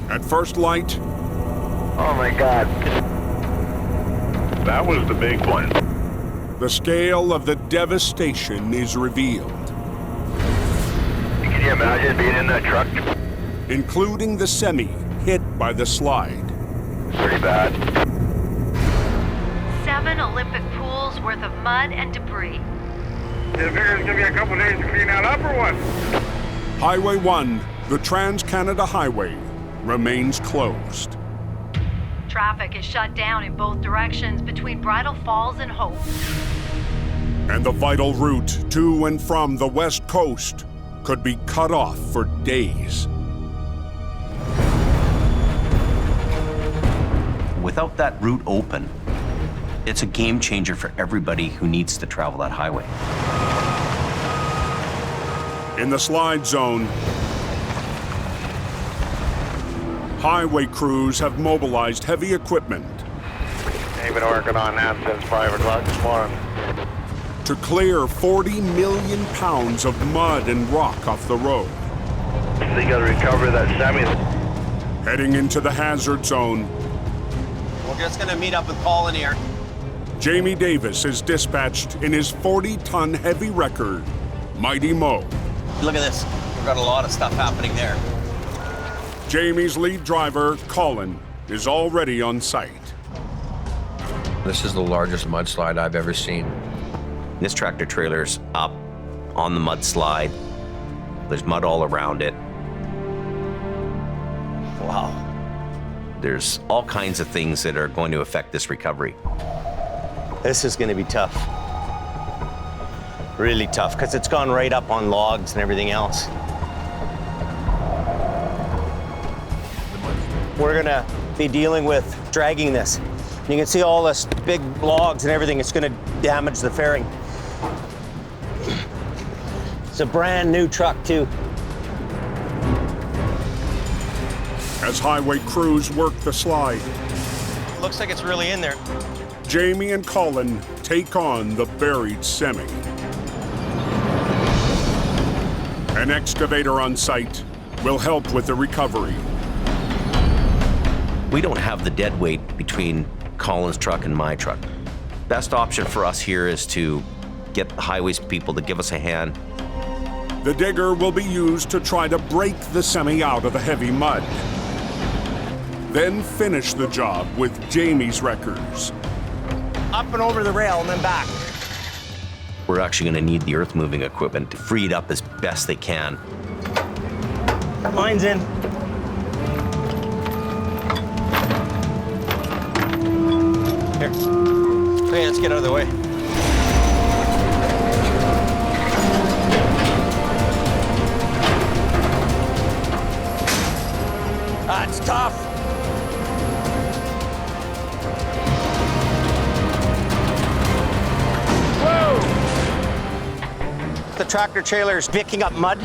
At first light, oh my God. That was the big one. the scale of the devastation is revealed, Can you imagine being in that truck? including the semi hit by the slide. Pretty bad. 7 Olympic pools worth of mud and debris. You figure it's gonna be a couple days to clean that up or what? Highway 1, the Trans-Canada Highway, remains closed. Traffic is shut down in both directions between Bridal Falls and Hope. And the vital route to and from the West Coast could be cut off for days. Without that route open, it's a game changer for everybody who needs to travel that highway. In the slide zone, highway crews have mobilized heavy equipment They've been working on that since 5 o'clock this morning. to clear 40 million pounds of mud and rock off the road. They gotta recover that semi. Heading into the hazard zone, We're just gonna meet up with Colin here. Jamie Davis is dispatched in his 40-ton heavy wrecker, Mighty Mo. Look at this. We've got a lot of stuff happening there. Jamie's lead driver, Colin, is already on site. This is the largest mudslide I've ever seen. This tractor trailer's up on the mudslide. There's mud all around it. Wow. There's all kinds of things that are going to affect this recovery. This is gonna be tough. Really tough, because it's gone right up on logs and everything else. We're gonna be dealing with dragging this. You can see all this big logs and everything. It's gonna damage the fairing. It's a brand new truck too. As highway crews work the slide, Looks like it's really in there. Jamie and Colin take on the buried semi. An excavator on site will help with the recovery. We don't have the dead weight between Colin's truck and my truck. Best option for us here is to get the highways people to give us a hand. The digger will be used to try to break the semi out of the heavy mud. Then finish the job with Jamie's wreckers. Up and over the rail and then back. We're actually going to need the earth moving equipment to free it up as best they can. Mine's in. Here. Okay, let's get out of the way. That's tough. Whoa! The tractor trailer is picking up mud,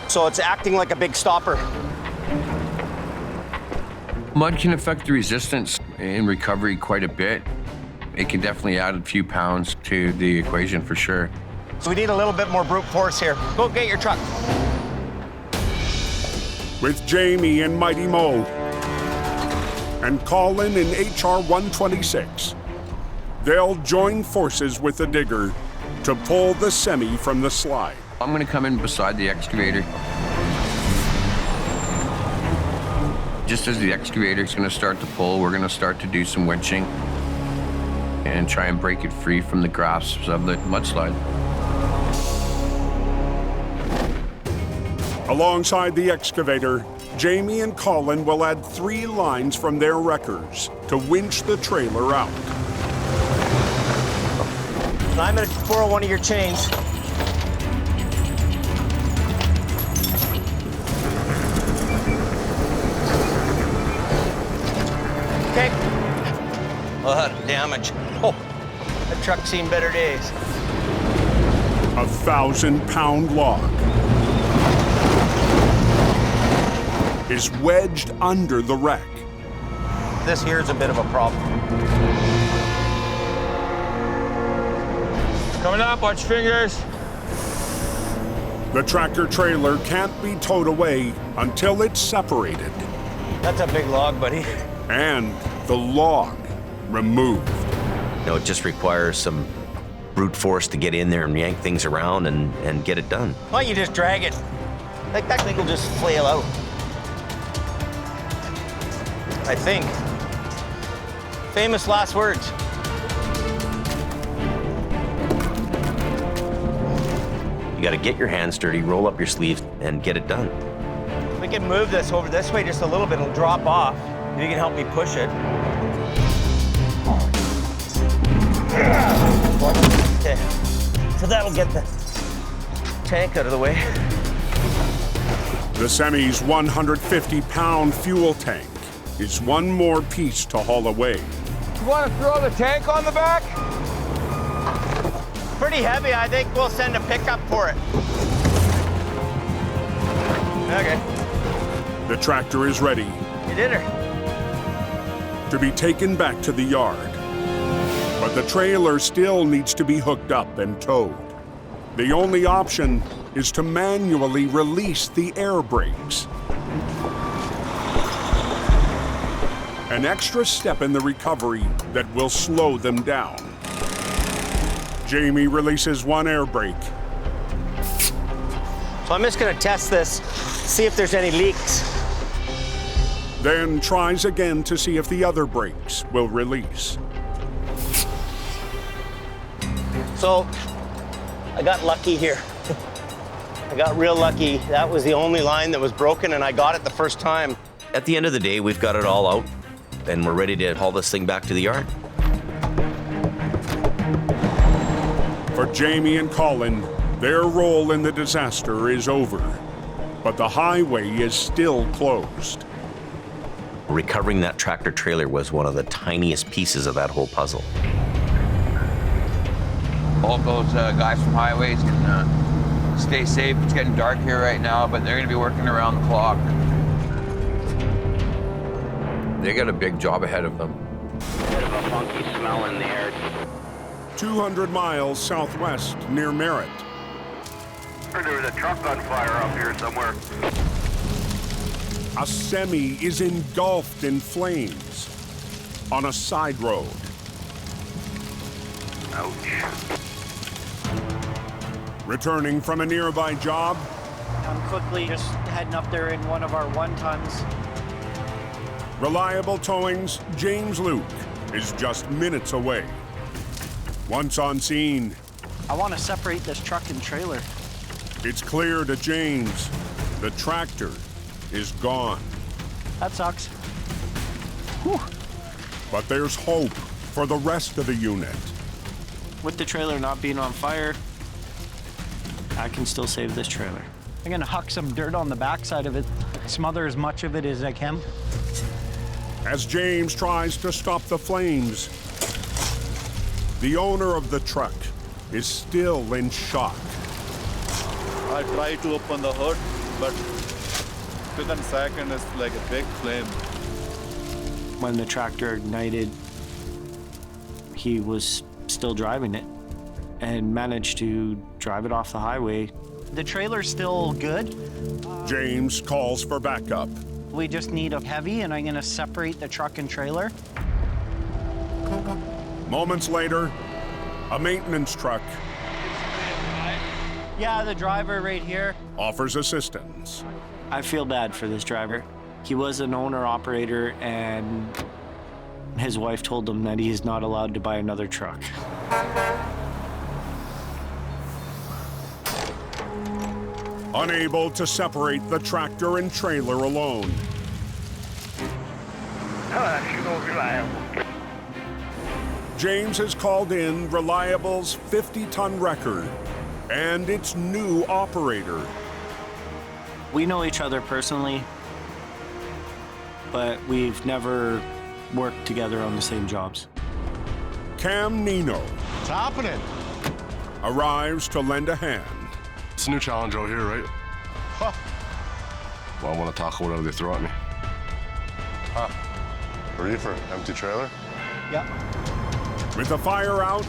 so it's acting like a big stopper. Mud can affect the resistance in recovery quite a bit. It can definitely add a few pounds to the equation for sure. So we need a little bit more brute force here. Go get your truck. With Jamie and Mighty Mo and Colin in HR 126, they'll join forces with the digger to pull the semi from the slide. I'm gonna come in beside the excavator. Just as the excavator's gonna start to pull, we're gonna start to do some winching and try and break it free from the grasps of the mudslide. Alongside the excavator, Jamie and Colin will add 3 lines from their wreckers to winch the trailer out. I'm gonna borrow one of your chains. Okay. A lot of damage. Oh, that truck's seen better days. A 1,000-pound log is wedged under the wreck. This here is a bit of a problem. Coming up, watch your fingers. The tractor trailer can't be towed away until it's separated That's a big log, buddy. and the log removed. You know, it just requires some brute force to get in there and yank things around and get it done. Why don't you just drag it? Like that thing will just flail out. I think. Famous last words. You got to get your hands dirty, roll up your sleeves, and get it done. We can move this over this way just a little bit. It'll drop off. You can help me push it. Okay. So that'll get the tank out of the way. The semi's 150-pound fuel tank is one more piece to haul away. You want to throw the tank on the back? Pretty heavy. I think we'll send a pickup for it. Okay. The tractor is ready You did her. to be taken back to the yard. But the trailer still needs to be hooked up and towed. The only option is to manually release the air brakes. An extra step in the recovery that will slow them down. Jamie releases one air brake. So I'm just gonna test this, see if there's any leaks. Then tries again to see if the other brakes will release. So I got lucky here. I got real lucky. That was the only line that was broken, and I got it the first time. At the end of the day, we've got it all out, and we're ready to haul this thing back to the yard. For Jamie and Colin, their role in the disaster is over, but the highway is still closed. Recovering that tractor trailer was one of the tiniest pieces of that whole puzzle. All those guys from Highways can stay safe. It's getting dark here right now, but they're going to be working around the clock. They got a big job ahead of them. Bit of a funky smell in the air. 200 miles southwest near Merritt. Heard there was a truck on fire up here somewhere. A semi is engulfed in flames on a side road. Ouch. Returning from a nearby job, I'm quickly just heading up there in one of our 1-tons. Reliable Towing's James Luke is just minutes away. Once on scene, I want to separate this truck and trailer. it's clear to James the tractor is gone. That sucks. Whew. But there's hope for the rest of the unit. With the trailer not being on fire, I can still save this trailer. I'm gonna huck some dirt on the backside of it, smother as much of it as I can. As James tries to stop the flames, the owner of the truck is still in shock. I tried to open the hood, but within a second it's like a big flame. When the tractor ignited, he was still driving it and managed to drive it off the highway. The trailer's still good. James calls for backup. We just need a heavy, and I'm gonna separate the truck and trailer. Moments later, a maintenance truck Yeah, the driver right here. offers assistance. I feel bad for this driver. He was an owner-operator, and his wife told him that he's not allowed to buy another truck. Unable to separate the tractor and trailer alone, James has called in Reliable's 50-ton record and its new operator. We know each other personally, but we've never worked together on the same jobs. Cam Nino What's happening? arrives to lend a hand. It's a new challenge out here, right? Huh. Well, I want to tackle whatever they throw at me. Huh. Ready for empty trailer? Yep. With the fire out,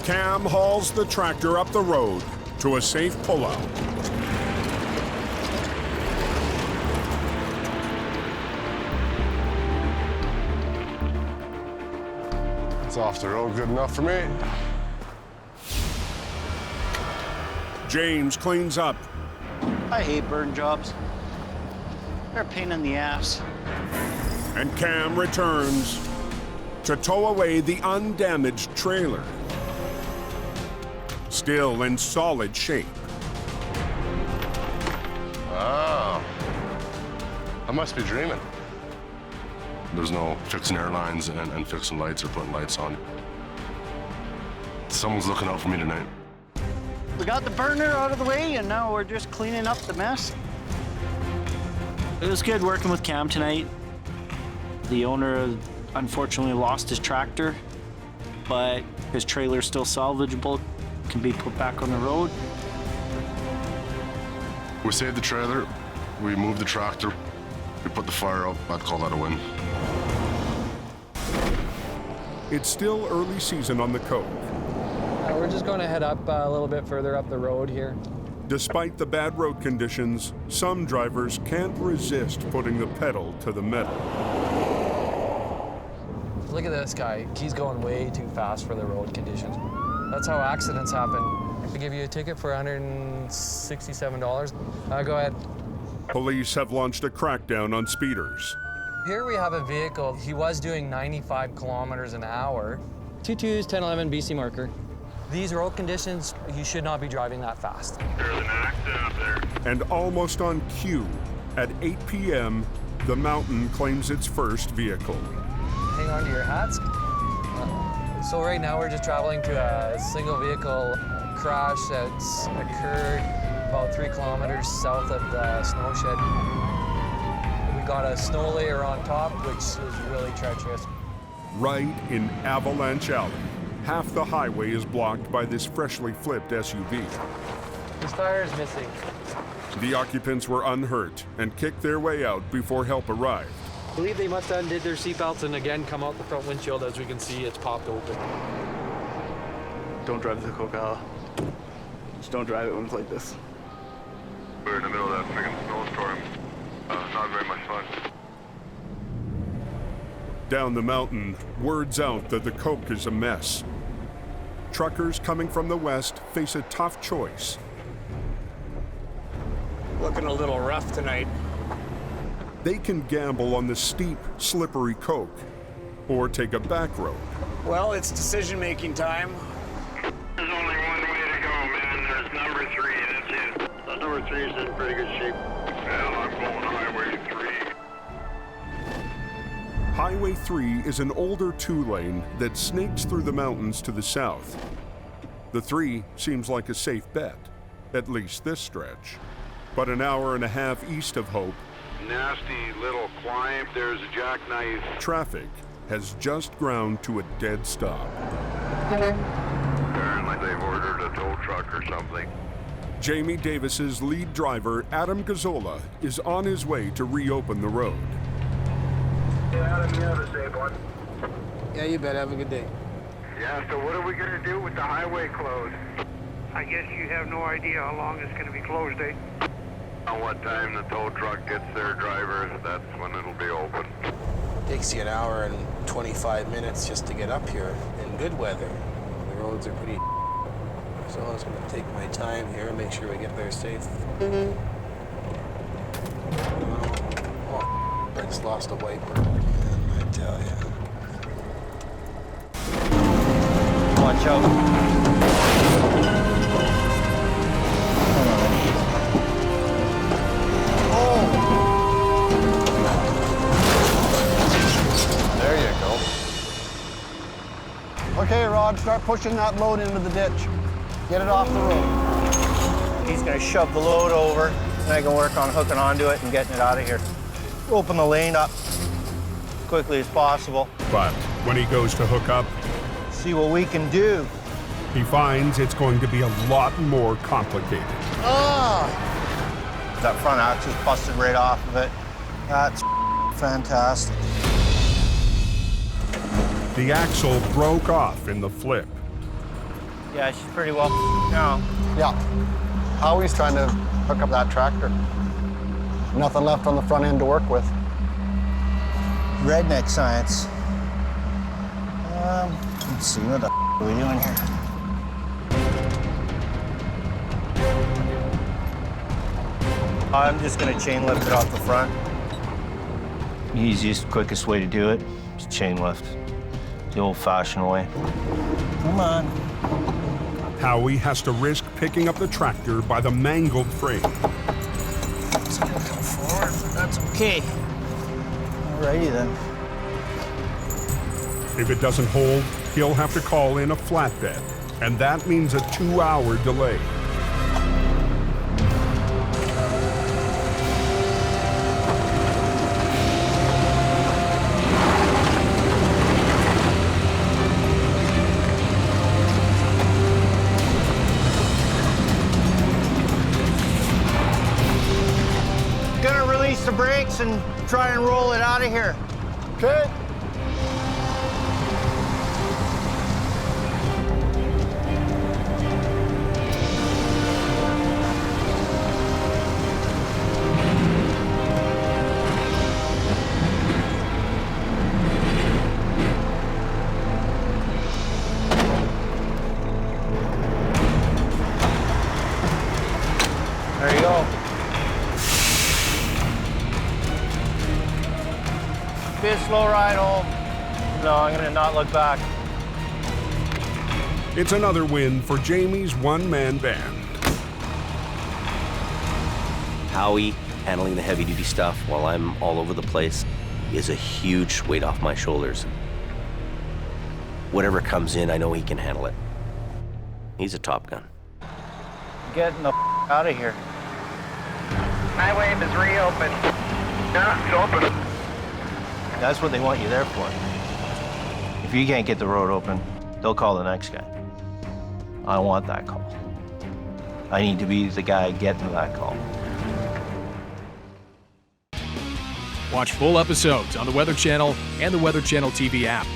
Cam hauls the tractor up the road to a safe pullout. It's off the road good enough for me. James cleans up I hate burn jobs. They're a pain in the ass. and Cam returns to tow away the undamaged trailer. Still in solid shape. Oh. I must be dreaming. There's no fixing airlines and fixing lights or putting lights on. Someone's looking out for me tonight. We got the burner out of the way, and now we're just cleaning up the mess. It was good working with Cam tonight. The owner unfortunately lost his tractor, but his trailer's still salvageable, can be put back on the road. We saved the trailer, we moved the tractor, we put the fire out. I'd call that a win. It's still early season on the Cove. We're just going to head up a little bit further up the road here. Despite the bad road conditions, some drivers can't resist putting the pedal to the metal. Look at this guy. He's going way too fast for the road conditions. That's how accidents happen. I give you a ticket for $167. Go ahead. Police have launched a crackdown on speeders. Here we have a vehicle. He was doing 95 kilometers an hour. 22's 1011 BC marker. These road conditions, you should not be driving that fast. There's an accident up there. And almost on cue, at 8 p.m., the mountain claims its first vehicle. Hang on to your hats. So right now we're just traveling to a single vehicle crash that's occurred about 3 kilometers south of the snow shed. We got a snow layer on top, which is really treacherous. Right in Avalanche Alley, half the highway is blocked by this freshly flipped SUV. His tire is missing. The occupants were unhurt and kicked their way out before help arrived. I believe they must have undid their seatbelts and again come out the front windshield. As we can see, it's popped open. Don't drive the Coca. Just don't drive it when it's like this. We're in the middle of that friggin' snowstorm. Not very much fun. Down the mountain, word's out that the Coke is a mess. Truckers coming from the west face a tough choice. Looking a little rough tonight. They can gamble on the steep, slippery Coke, or take a back road. Well, it's decision-making time. There's only one way to go, man. There's number 3, that's it. Number 3 is in pretty good shape. Well, I'm going Highway 3. Highway 3 is an older 2-lane that snakes through the mountains to the south. The 3 seems like a safe bet, at least this stretch. But an hour and a half east of Hope, Nasty little climb. There's a Jackknifed. traffic has just ground to a dead stop. Apparently they've ordered a tow truck or something. Jamie Davis's lead driver, Adam Gazzola, is on his way to reopen the road. Adam, you have a safe one. Yeah, you bet. Have a good day. Yeah, so what are we going to do with the highway closed? I guess you have no idea how long it's going to be closed, eh? On what time the tow truck gets their drivers, that's when it'll be open. Takes you an hour and 25 minutes just to get up here in good weather. The roads are pretty. So I was going to take my time here and make sure we get there safe. Oh, I just lost a wiper. Man, I tell ya. Watch out. There you go. Okay, Rod, start pushing that load into the ditch. Get it off the road. He's gonna shove the load over, and I can work on hooking onto it and getting it out of here. Open the lane up as quickly as possible. But when he goes to hook up, See what we can do. he finds it's going to be a lot more complicated. That front axle's busted right off of it. That's fantastic. The axle broke off in the flip. Yeah, she's pretty well now. Yeah. Howie's trying to hook up that tractor. Nothing left on the front end to work with. Redneck science. Let's see, what the are we doing here? I'm just gonna chain lift it off the front. Easiest, quickest way to do it is chain lift. The old-fashioned way. Come on. Howie has to risk picking up the tractor by the mangled frame. It's gonna come forward, but that's okay. Alrighty then. If it doesn't hold, he'll have to call in a flatbed, and that means a 2-hour delay. Gonna release the brakes and try and roll it out of here. Okay. There you go. Be a slow ride home. No, I'm gonna not look back. It's another win for Jamie's one-man band. Howie handling the heavy-duty stuff while I'm all over the place is a huge weight off my shoulders. Whatever comes in, I know he can handle it. He's a Top Gun. Getting the out of here. Highway is reopened. Yeah, it's open. That's what they want you there for. If you can't get the road open, they'll call the next guy. I want that call. I need to be the guy getting that call. Watch full episodes on the Weather Channel and the Weather Channel TV app.